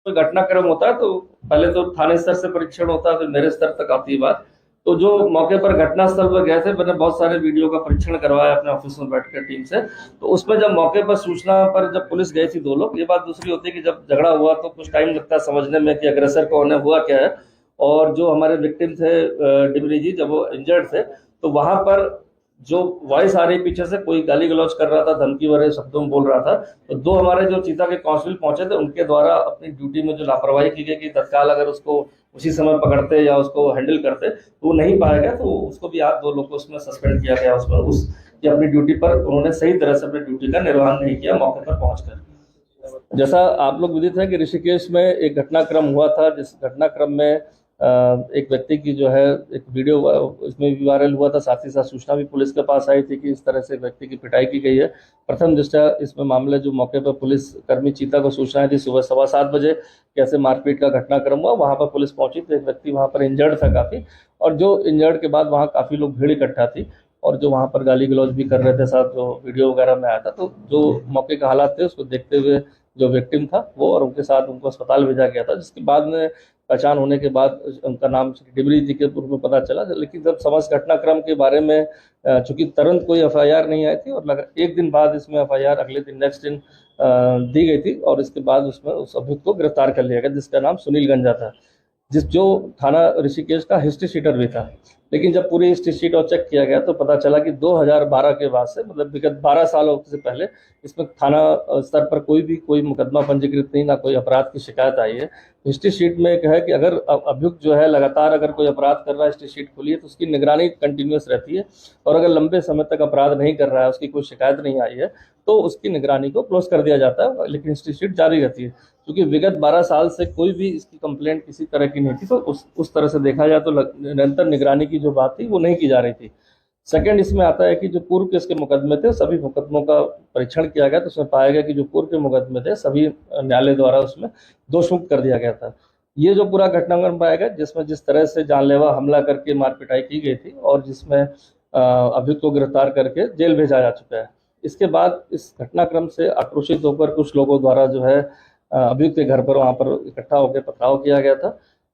कोई घटनाक्रम होता है तो पहले तो थाने स्तर से परीक्षण होता है, फिर मेरे स्तर तक आती है बात। तो जो मौके पर घटना स्थल पर गए थे, मैंने बहुत सारे वीडियो का परीक्षण करवाया अपने ऑफिस में बैठकर टीम से। तो उसमें जब मौके पर सूचना पर जब पुलिस गई थी 2 लोग, ये बात दूसरी होती है कि जब झगड़ा हुआ तो कुछ टाइम लगता है समझने में कि अग्रेसर कौन है, हुआ क्या है। और जो हमारे विक्टिम थे डिमरी जी, जब वो इंजर्ड थे, तो वहां पर जो वॉइस आ रही पीछे से, कोई गाली गलौज कर रहा था, धमकी भरे शब्दों में बोल रहा था। तो 2 हमारे जो चीता के कांस्टेबल पहुंचे थे, उनके द्वारा अपनी ड्यूटी में जो लापरवाही की गई कि तत्काल अगर उसको उसी समय पकड़ते या उसको हैंडल करते तो वो नहीं पाया गया, तो उसको भी आज 2 लोग को उसमें सस्पेंड किया गया। उसमें उस कि अपनी ड्यूटी पर उन्होंने सही तरह से अपनी ड्यूटी का निर्वहन नहीं किया मौके पर पहुंचकर। जैसा आप लोग विदित है कि ऋषिकेश में एक घटनाक्रम हुआ था, जिस घटनाक्रम में एक व्यक्ति की जो है एक वीडियो इसमें भी वायरल हुआ था। साथ ही साथ सूचना भी पुलिस के पास आई थी कि इस तरह से व्यक्ति की पिटाई की गई है। प्रथम दृष्टया इसमें मामले जो मौके पर पुलिस कर्मी चीता को सूचना थी सुबह 7:15 बजे कैसे मारपीट का घटनाक्रम हुआ, वहां पर पुलिस पहुंची तो एक व्यक्ति वहां पर इंजर्ड था काफी, और जो इंजर्ड के बाद वहां काफी लोग भीड़ इकट्ठा थी और जो वहां पर गाली गलौज भी कर रहे थे, साथ जो वीडियो वगैरह में आया था। तो जो मौके का हालात थे उसको देखते हुए जो विक्टिम था वो और उनके साथ उनको अस्पताल भेजा गया था, जिसके बाद में पहचान होने के बाद उनका नाम डिमरी जी के पूर्व में पता चला। लेकिन जब समस्त घटनाक्रम के बारे में चूंकि तुरंत कोई एफआईआर नहीं आई थी और एक दिन बाद इसमें एफआईआर अगले दिन नेक्स्ट दिन दी गई थी, और इसके बाद उसमें उस अभियुक्त को गिरफ्तार कर लिया गया जिसका नाम सुनील गंजा था, जो थाना ऋषिकेश का हिस्ट्री शीटर भी था। लेकिन जब पूरी हिस्ट्री शीट और चेक किया गया तो पता चला कि 2012 के बाद से, मतलब विगत 12 सालों से पहले इसमें थाना स्तर पर कोई मुकदमा पंजीकृत नहीं, ना कोई अपराध की शिकायत आई है। हिस्ट्री शीट में एक है कि अगर अभियुक्त जो है लगातार अगर कोई अपराध कर रहा है, हिस्ट्री शीट खुली है तो उसकी निगरानी कंटिन्यूस रहती है, और अगर लंबे समय तक अपराध नहीं कर रहा है, उसकी कोई शिकायत नहीं आई है, तो उसकी निगरानी को क्लोज कर दिया जाता है, लेकिन हिस्ट्री शीट जारी रहती है। क्योंकि विगत 12 साल से कोई भी इसकी कंप्लेंट किसी तरह की नहीं थी, तो उस तरह से देखा जाए तो निरंतर निगरानी की जो बात थी वो नहीं की जा रही थी। सेकंड इसमें आता है कि जो पूर्व के इसके मुकदमे थे, सभी मुकदमों का परीक्षण किया गया तो उसमें पाया गया कि जो पूर्व के मुकदमे थे सभी न्यायालय द्वारा उसमें दोषमुक्त कर दिया गया था। ये जो पूरा घटनाक्रम पाया गया जिसमें जिस तरह से जानलेवा हमला करके मार पिटाई की गई थी और जिसमें अभियुक्त को गिरफ्तार करके जेल भेजा जा चुका है। इसके बाद इस घटनाक्रम से आक्रोशित होकर कुछ लोगों द्वारा जो है अभियुक्त के घर पर वहां पर इकट्ठा होकर पथराव किया गया था।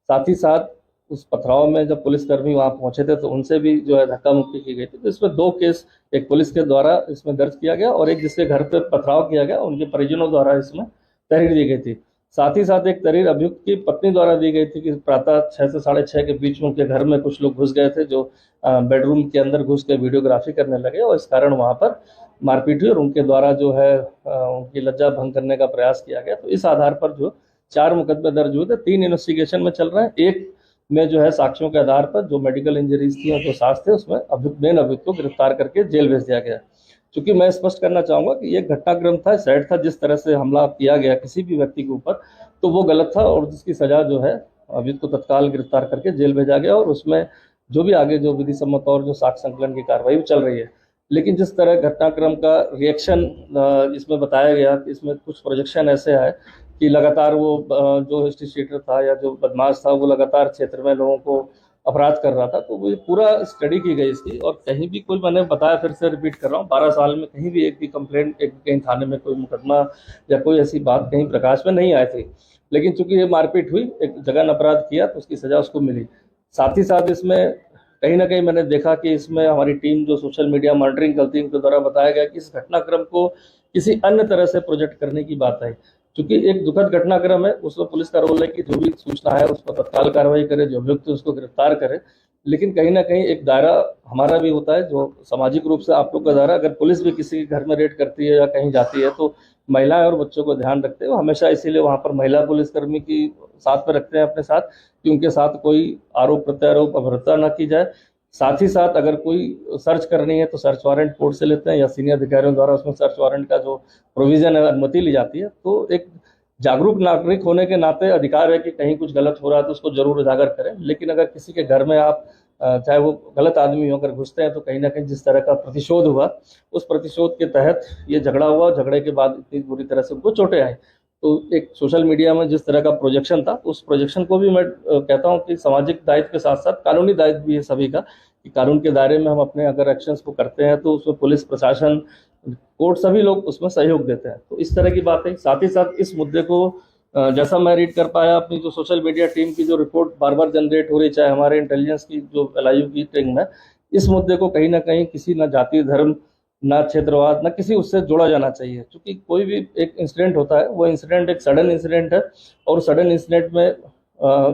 साथ ही साथ उस पथराव में जब पुलिसकर्मी वहां पहुंचे थे तो उनसे भी जो है धक्का मुक्की की गई थी। तो इसमें 2 केस एक पुलिस के द्वारा इसमें दर्ज किया गया और एक जिसके घर पे पथराव किया गया उनके परिजनों द्वारा इसमें तहरीर दी गई थी। साथ ही साथ एक तहरीर अभियुक्त की पत्नी द्वारा दी गई थी कि प्रातः 6 से 6:30 के बीच में उनके घर में कुछ लोग घुस गए थे, जो बेडरूम के अंदर घुस के वीडियोग्राफी करने लगे और इस कारण वहां पर मारपीट हुई और उनके द्वारा जो है उनकी लज्जा भंग करने का प्रयास किया गया। तो इस आधार पर जो 4 मुकदमे दर्ज हुए थे, 3 इन्वेस्टिगेशन में चल रहे हैं। एक में जो है साक्ष्यों के आधार पर जो मेडिकल इंजरीज थी और जो साक्ष्य थे उसमें मेन अभियुक्त को गिरफ्तार करके जेल भेज दिया गया। क्योंकि मैं स्पष्ट करना चाहूंगा कि ये घटनाक्रम था, सैड था, जिस तरह से हमला किया गया किसी भी व्यक्ति के ऊपर तो वो गलत था और जिसकी सजा जो है अभियुक्त को तत्काल गिरफ्तार करके जेल भेजा गया और उसमें जो भी आगे जो विधि सम्मत और जो साक्ष्य संकलन की कार्रवाई चल रही है। लेकिन जिस तरह घटनाक्रम का रिएक्शन इसमें बताया गया कि इसमें कुछ प्रोजेक्शन ऐसे आए कि लगातार वो जो हिस्ट्री शीटर था या जो बदमाश था वो लगातार क्षेत्र में लोगों को अपराध कर रहा था। तो वो पूरा स्टडी की गई इसकी और कहीं भी कोई, मैंने बताया फिर से रिपीट कर रहा हूँ, 12 साल में कहीं भी एक भी कंप्लेंट, एक कहीं थाने में कोई मुकदमा या कोई ऐसी बात कहीं प्रकाश में नहीं आई थी। लेकिन चूंकि ये मारपीट हुई, एक जगह अपराध किया तो उसकी सजा उसको मिली। साथ ही साथ इसमें कहीं ना कहीं मैंने देखा कि इसमें हमारी टीम जो सोशल मीडिया मॉनिटरिंग करती है उनके द्वारा बताया गया कि इस घटनाक्रम को किसी अन्य तरह से प्रोजेक्ट करने की बात आई। क्योंकि एक दुखद घटनाक्रम है, उसमें पुलिस का रोल है कि जो भी सूचना है उस पर तत्काल कार्रवाई करे, जो अभियुक्त है उसको गिरफ्तार करे। लेकिन कहीं ना कहीं एक दायरा हमारा भी होता है जो सामाजिक रूप से आप लोग का दायरा, अगर पुलिस भी किसी के घर में रेड करती है या कहीं जाती है तो महिलाएं और बच्चों को ध्यान रखते हैं। हमेशा इसीलिए वहां पर महिला पुलिसकर्मी की साथ में रखते हैं अपने साथ कि उनके साथ कोई आरोप प्रत्यारोप अभद्रता न की जाए। साथ ही साथ अगर कोई सर्च करनी है तो सर्च वारंट कोर्ट से लेते हैं या सीनियर अधिकारियों द्वारा उसमें सर्च वारंट का जो प्रोविजन है, अनुमति ली जाती है। तो एक जागरूक नागरिक होने के नाते अधिकार है कि कहीं कुछ गलत हो रहा है तो उसको जरूर उजागर करें। लेकिन अगर किसी के घर में आप चाहे वो गलत आदमी होकर घुसते हैं तो कहीं ना कहीं जिस तरह का प्रतिशोध हुआ उस प्रतिशोध के तहत ये झगड़ा हुआ, झगड़े के बाद इतनी बुरी तरह से उनको चोटें आई। तो एक सोशल मीडिया में जिस तरह का प्रोजेक्शन था उस प्रोजेक्शन को भी मैं कहता हूं कि सामाजिक दायित्व के साथ साथ कानूनी दायित्व भी है सभी का कि कानून के दायरे में हम अपने अगर एक्शंस को करते हैं तो उसमें पुलिस प्रशासन कोर्ट सभी लोग उसमें सहयोग देते हैं। तो इस तरह की बात है। साथ ही साथ इस मुद्दे को जैसा मैं रीड कर पाया अपनी जो सोशल मीडिया टीम की जो रिपोर्ट बार बार जनरेट हो रही, चाहे हमारे इंटेलिजेंस की जो LIU की टीम है, इस मुद्दे को कहीं ना कहीं किसी ना जाति धर्म ना क्षेत्रवाद ना किसी उससे जोड़ा जाना चाहिए, क्योंकि कोई भी एक इंसिडेंट होता है वो इंसिडेंट एक सडन इंसिडेंट है, और सडन इंसिडेंट में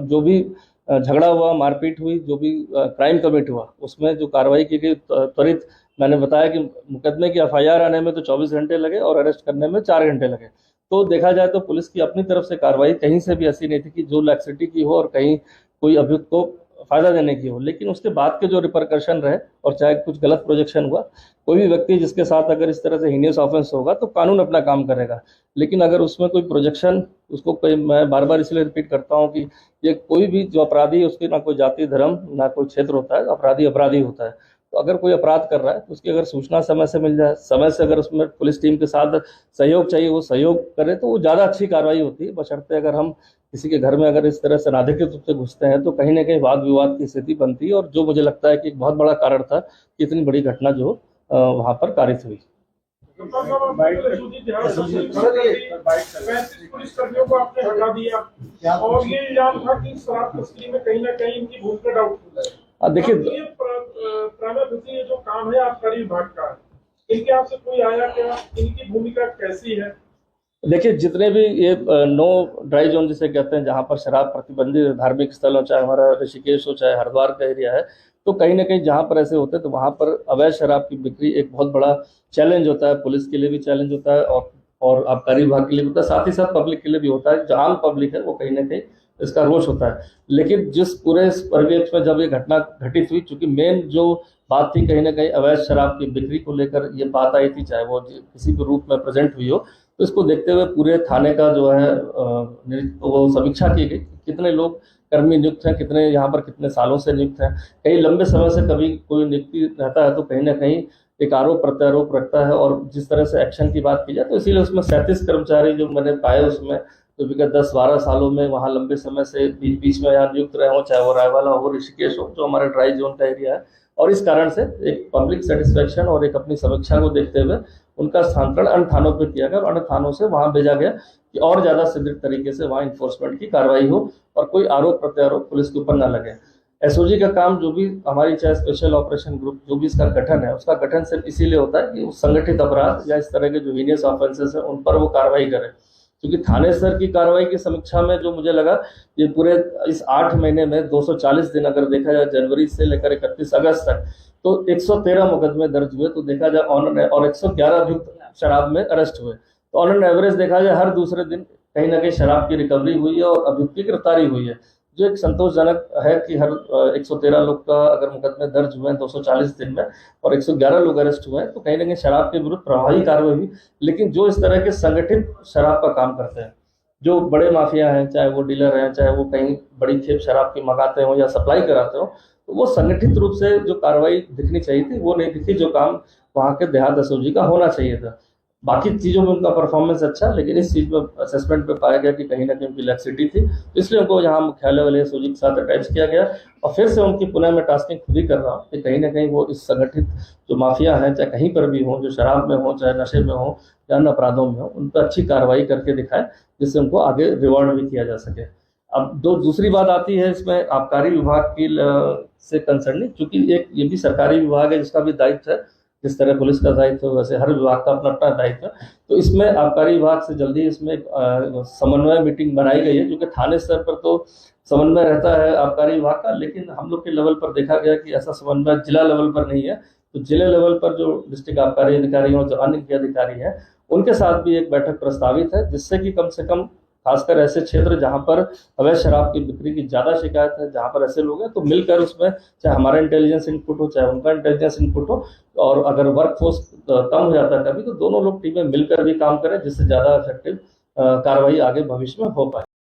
जो भी झगड़ा हुआ, मारपीट हुई, जो भी क्राइम कमिट हुआ, उसमें जो कार्रवाई की गई त्वरित, मैंने बताया कि मुकदमे की FIR आने में तो 24 घंटे लगे और अरेस्ट करने में 4 घंटे लगे। तो देखा जाए तो पुलिस की अपनी तरफ से कार्रवाई कहीं से भी ऐसी नहीं थी कि जो लैक्सिटी की हो और कहीं कोई अभियुक्त को फायदा देने की हो, लेकिन उसके बाद के जो रिपरकशन रहे, और चाहे कुछ गलत प्रोजेक्शन हुआ, कोई भी व्यक्ति जिसके साथ अगर इस तरह से हीनियस ऑफेंस होगा तो कानून अपना काम करेगा, लेकिन अगर उसमें कोई प्रोजेक्शन, उसको कोई, मैं बार बार इसलिए रिपीट करता हूँ कि ये कोई भी जो अपराधी है उसकी ना कोई जाति धर्म ना कोई क्षेत्र होता है, अपराधी अपराधी होता है। तो अगर कोई अपराध कर रहा है तो उसकी अगर सूचना समय से मिल जाए, समय से अगर उसमें पुलिस टीम के साथ सहयोग चाहिए वो सहयोग करे, तो वो ज़्यादा अच्छी कार्रवाई होती है। बशर्ते अगर हम किसी के घर में अगर इस तरह से अनाधिकृत रूप से घुसते हैं तो कहीं ना कहीं वाद विवाद की स्थिति बनती है, और जो मुझे लगता है कि एक बहुत बड़ा कारण था कि इतनी बड़ी घटना जो वहाँ पर कारित हुई। पुलिसकर्मियों को आपने हटा दिया और ये इल्जाम था कि शराब तस्करी में कहीं ना कहीं इनकी भूमिका डाउटफुल है। देखिए, ये जो काम है आबकारी विभाग का, इनके आपसे कोई आया क्या? इनकी भूमिका कैसी है? देखिए, जितने भी ये नो ड्राई जोन जिसे कहते हैं, जहाँ पर शराब प्रतिबंधित धार्मिक स्थल हो, चाहे हमारा ऋषिकेश हो, चाहे हरिद्वार का एरिया है, तो कहीं ना कहीं जहाँ पर ऐसे होते हैं तो वहाँ पर अवैध शराब की बिक्री एक बहुत बड़ा चैलेंज होता है। पुलिस के लिए भी चैलेंज होता है और आबकारी विभाग के लिए होता है, साथ ही साथ पब्लिक के लिए भी होता है। जो आम पब्लिक है वो कहीं ना कहीं इसका रोष होता है। लेकिन जिस पूरे परिवेश में जब ये घटना घटित हुई, चूंकि मेन जो बात थी कहीं ना कहीं अवैध शराब की बिक्री को लेकर ये बात आई थी, चाहे वो किसी भी रूप में प्रेजेंट हुई हो, तो इसको देखते हुए पूरे थाने का जो है वो समीक्षा की गई, कितने लोग कर्मी नियुक्त हैं, कितने यहाँ पर कितने सालों से नियुक्त हैं। कई लंबे समय से कभी कोई नियुक्ति रहता है तो कहीं ना कहीं एक आरोप प्रत्यारोप रखता है, और जिस तरह से एक्शन की बात की जाए तो इसीलिए उसमें 37 कर्मचारी जो मैंने पाए उसमें, तो विगत 10-12 सालों में वहाँ लंबे समय से बीच बीच में यहाँ नियुक्त रहे हों, चाहे वो रायवाला हो, ऋषिकेश हो, जो हमारे ड्राई जोन का एरिया है। और इस कारण से एक पब्लिक सेटिस्फेक्शन और एक अपनी समीक्षा को देखते हुए उनका स्थानांतरण अन्य थानों पर किया गया, और अन्य थानों से वहाँ भेजा गया कि और ज़्यादा सुदृढ़ तरीके से वहाँ इन्फोर्समेंट की कार्रवाई हो और कोई आरोप प्रत्यारोप पुलिस के ऊपर न लगे। SOG का काम जो भी हमारी, चाहे स्पेशल ऑपरेशन ग्रुप जो भी इसका गठन है, उसका गठन सिर्फ इसीलिए होता है कि उस संगठित अपराध या इस तरह के जो हीनियस ऑफेंसेस हैं उन पर वो कार्रवाई करे। क्योंकि थाने स्तर की कार्रवाई की समीक्षा में जो मुझे लगा, ये पूरे इस 8 महीने में 240 दिन अगर देखा जाए, जनवरी से लेकर 31 अगस्त तक, तो 113 मुकदमे दर्ज हुए, तो देखा जाए और 111 अभियुक्त शराब में अरेस्ट हुए। तो ऑन एन एवरेज देखा जाए हर दूसरे दिन कहीं ना कहीं शराब की रिकवरी हुई है और अभियुक्त की गिरफ्तारी हुई है, जो एक संतोषजनक है कि हर 113 लोग का अगर मुकदमे दर्ज हुए हैं 240 दिन में और 111 लोग अरेस्ट हुए हैं, तो कहीं ना कहीं शराब के विरुद्ध प्रभावी कार्रवाई हुई। लेकिन जो इस तरह के संगठित शराब का काम करते हैं, जो बड़े माफिया हैं, चाहे वो डीलर हैं, चाहे वो कहीं बड़ी खेप शराब की मंगाते हो या सप्लाई कराते हो, तो वो संगठित रूप से जो कार्रवाई दिखनी चाहिए थी वो नहीं दिखी, जो काम वहाँ के देहात SOG का होना चाहिए था। बाकी चीज़ों में उनका परफॉर्मेंस अच्छा, लेकिन इस चीज़ में असेसमेंट पे पाया गया कि कहीं ना कहीं उनकी लैक्सिटी थी, तो इसलिए उनको यहाँ मुख्यालय वाले SOG के साथ अटैच किया गया। और फिर से उनकी पुनः मैं टास्किंग खुद ही कर रहा हूँ कि कहीं ना कहीं वो इस संगठित जो माफिया हैं, चाहे कहीं पर भी हो, जो शराब में हो, चाहे नशे में हो या अन्य अपराधों में हो, उन पर अच्छी कार्रवाई करके दिखाए, जिससे उनको आगे रिवॉर्ड भी किया जा सके। अब दूसरी बात आती है इसमें आबकारी विभाग की से कंसर्निंग, क्योंकि एक ये भी सरकारी विभाग है जिसका भी दायित्व है, जिस तरह पुलिस का दायित्व है वैसे हर विभाग का अपना अपना दायित्व है। तो इसमें आबकारी विभाग से जल्दी इसमें समन्वय मीटिंग बनाई गई है, क्योंकि थाने स्तर पर तो समन्वय रहता है आबकारी विभाग का, लेकिन हम लोग के लेवल पर देखा गया कि ऐसा समन्वय जिला लेवल पर नहीं है। तो जिले लेवल पर जो डिस्ट्रिक्ट आबकारी अधिकारी और जो अन्य अधिकारी हैं, उनके साथ भी एक बैठक प्रस्तावित है, जिससे कि कम से कम खासकर ऐसे क्षेत्र जहां पर अवैध शराब की बिक्री की ज्यादा शिकायत है, जहां पर ऐसे लोग हैं, तो मिलकर उसमें चाहे हमारा इंटेलिजेंस इनपुट हो, चाहे उनका इंटेलिजेंस इनपुट हो, और अगर वर्कफोर्स कम हो जाता है कभी, तो दोनों लोग टीमें मिलकर भी काम करें, जिससे ज्यादा इफेक्टिव कार्रवाई आगे भविष्य में हो पाए।